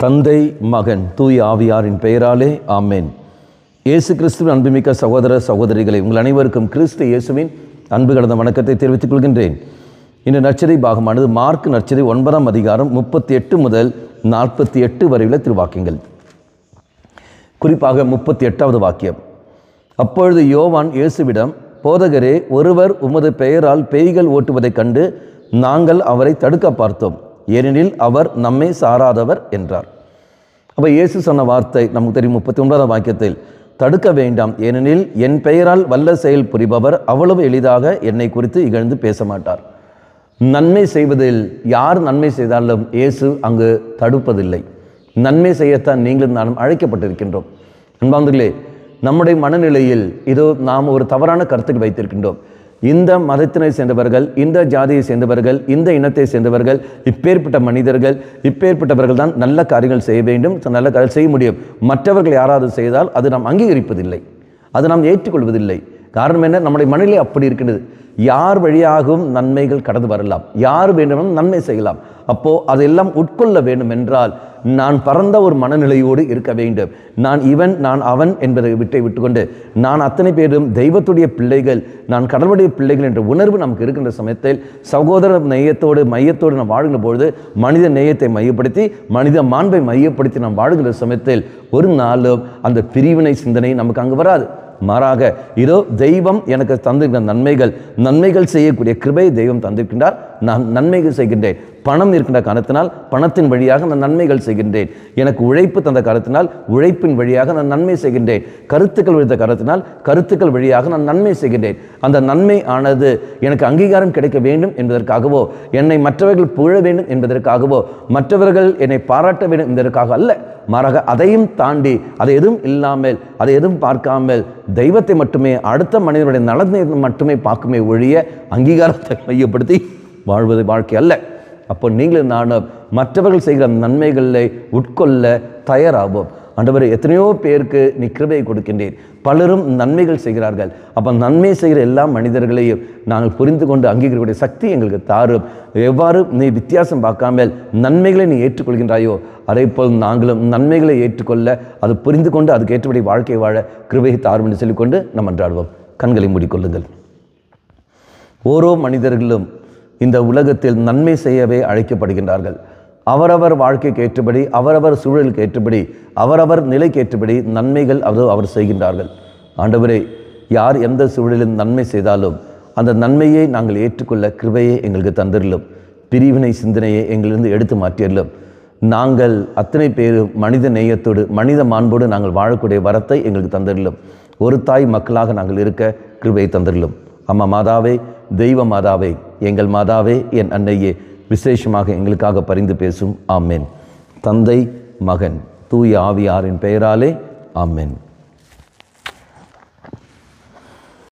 தந்தை, மகன், தூய ஆவியாரின் பெயராலே ஆமென். இயேசு கிறிஸ்துவின் அன்புமிக்க சகோதர சகோதரிகளை உங்கள் அனைவருக்கும் கிறிஸ்து இயேசுவின் அன்பு கலந்த வணக்கத்தை தெரிவித்துக் கொள்கின்றேன். இந்த நற்செய்தி பாகமானது மார்க் நற்செய்தி 9ஆம் அதிகாரம் 38 முதல் 48 வரையுள்ள திருவாக்கியங்கள். குறிப்பாக 38வது வாக்கியம். அப்பொழுது யோவான் இயேசுவிடம், போதகரே, ஒருவர் உமது பெயரால் பேய்கள் ஓட்டுவதைக் கண்டு நாங்கள் அவரை தடுக்க பார்த்தோம், ஏனெனில் அவர் நம்மை சாராதவர் என்றார். அப்போ இயேசு சொன்ன வார்த்தை நமக்கு தெரியும். 39ஆம் வாக்கியத்தில், தடுக்க வேண்டாம், ஏனெனில் என் பெயரால் வல்ல செயல் புரிபவர் அவ்வளவு எளிதாக என்னை குறித்து இகழ்ந்து பேச மாட்டார். நன்மை செய்வதில் யார் நன்மை செய்தாலும் இயேசு அங்கு தடுப்பதில்லை. நன்மை செய்யத்தான் நீங்களும் நானும் அழைக்கப்பட்டிருக்கின்றோம். அன்பார்ந்தவர்களே, நம்முடைய மனநிலையில் இதோ நாம் ஒரு தவறான கருத்துக்கு வைத்திருக்கின்றோம். இந்த மதத்தினை சேர்ந்தவர்கள், இந்த ஜாதியை சேர்ந்தவர்கள், இந்த இனத்தை சேர்ந்தவர்கள், இப்பேற்பட்ட மனிதர்கள், இப்பேற்பட்டவர்கள் தான் நல்ல காரியங்கள் செய்ய வேண்டும், நல்ல காரியம் செய்ய முடியும். மற்றவர்கள் யாராவது செய்தால் அது நாம் அங்கீகரிப்பதில்லை, அது நாம் ஏற்றுக்கொள்வதில்லை. காரணம் என்ன? நம்முடைய மனநிலை அப்படி இருக்கின்றது. யார் வழியாகவும் நன்மைகள் கடந்து வரலாம், யார் வேண்டுமானாலும் நன்மை செய்யலாம். அப்போது அதையெல்லாம் உட்கொள்ள வேண்டும் என்றால் நான் பரந்த ஒரு மனநிலையோடு இருக்க வேண்டும். நான் இவன், நான் அவன் என்பதை விட்டுக்கொண்டு நான் அத்தனை பேரும் தெய்வத்துடைய பிள்ளைகள், நான் கடவுளுடைய பிள்ளைகள் என்ற உணர்வு நமக்கு இருக்கின்ற சமயத்தில் சகோதர நேயத்தோடு மையத்தோடு நாம் வாழ்கின்ற பொழுது, மனித நேயத்தை மையப்படுத்தி, மனித மாண்பை மையப்படுத்தி நாம் வாழ்கின்ற சமயத்தில் ஒரு நாளும் அந்த பிரிவினை சிந்தனை நமக்கு அங்கு வராது. மாறாக இதோ தெய்வம் எனக்கு தந்திருக்கிற நன்மைகள் செய்யக்கூடிய கிருபை தெய்வம் தந்திருக்கின்றார். நான் நன்மைகள் செய்கின்றேன். பணம் இருக்கின்ற காரணத்தினால் பணத்தின் வழியாக நான் நன்மைகள் செய்கின்றேன். எனக்கு உழைப்பு தந்த காரணத்தினால் உழைப்பின் வழியாக நான் நன்மை செய்கின்றேன். கருத்துக்கள் விழுந்த காரணத்தினால் கருத்துக்கள் வழியாக நான் நன்மை செய்கின்றேன். அந்த நன்மை ஆனது எனக்கு அங்கீகாரம் கிடைக்க வேண்டும் என்பதற்காகவோ, என்னை மற்றவர்கள் புகழ வேண்டும் என்பதற்காகவோ, மற்றவர்கள் என்னை பாராட்ட வேண்டும் என்பதற்காக அல்ல. மாறாக அதையும் தாண்டி, அதை எதுவும் இல்லாமல், அதை எதுவும் பார்க்காமல் தெய்வத்தை மட்டுமே, அடுத்த மனிதனுடைய நலனை மட்டுமே பார்க்குமே ஒழிய அங்கீகாரத்தை மையப்படுத்தி வாழ்வது வாழ்க்கை அல்ல. அப்போ நீங்களும் நானும் மற்றவர்கள் செய்கிற நன்மைகளை உட்கொள்ள தயாராகும். ஆண்டவரே, எத்தனையோ பேருக்கு நீ கிருபையை கொடுக்கின்றேன், பலரும் நன்மைகள் செய்கிறார்கள். அப்போ நன்மை செய்கிற எல்லா மனிதர்களையும் நாங்கள் புரிந்து கொண்டு அங்கீகரிக்கக்கூடிய சக்தி எங்களுக்கு தாரும். எவ்வாறு நீ வித்தியாசம் பார்க்காமல் நன்மைகளை நீ ஏற்றுக்கொள்கின்றாயோ, அதே போல் நாங்களும் நன்மைகளை ஏற்றுக்கொள்ள, அது புரிந்து கொண்டு அதுக்கு ஏற்றபடி வாழ்க்கை வாழ கிருபையை தாரும் என்று சொல்லிக்கொண்டு நாம் அன்றாடுவோம். கண்களை மூடிக்கொள்ளுங்கள். ஓரோ மனிதர்களும் இந்த உலகத்தில் நன்மை செய்யவே அழைக்கப்படுகின்றார்கள். அவரவர் வாழ்க்கைக்கு ஏற்றபடி, அவரவர் சூழலுக்கு ஏற்றபடி, அவரவர் நிலைக்கு ஏற்றபடி நன்மைகள் அவர் செய்கின்றார்கள். ஆண்டவரே, யார் எந்த சூழலில் நன்மை செய்தாலும் அந்த நன்மையை நாங்கள் ஏற்றுக்கொள்ள கிருபையை எங்களுக்கு தந்திரலும். பிரிவினை சிந்தனையை எங்களிலிருந்து எடுத்து மாற்றியலும். நாங்கள் அத்தனை பேரும் மனித நேயத்தோடு, மனித மாண்போடு நாங்கள் வாழக்கூடிய வரத்தை எங்களுக்கு தந்திரலும். ஒரு தாய் மக்களாக நாங்கள் இருக்க கிருபையை தந்திரலும். அம்மா மாதாவே, தெய்வ மாதாவே, எங்கள் மாதாவே, என் அன்னையே, விசேஷமாக எங்களுக்காக பரிந்து பேசும். ஆமென். தந்தை, மகன், தூய ஆவியாரின் பெயராலே ஆமென்.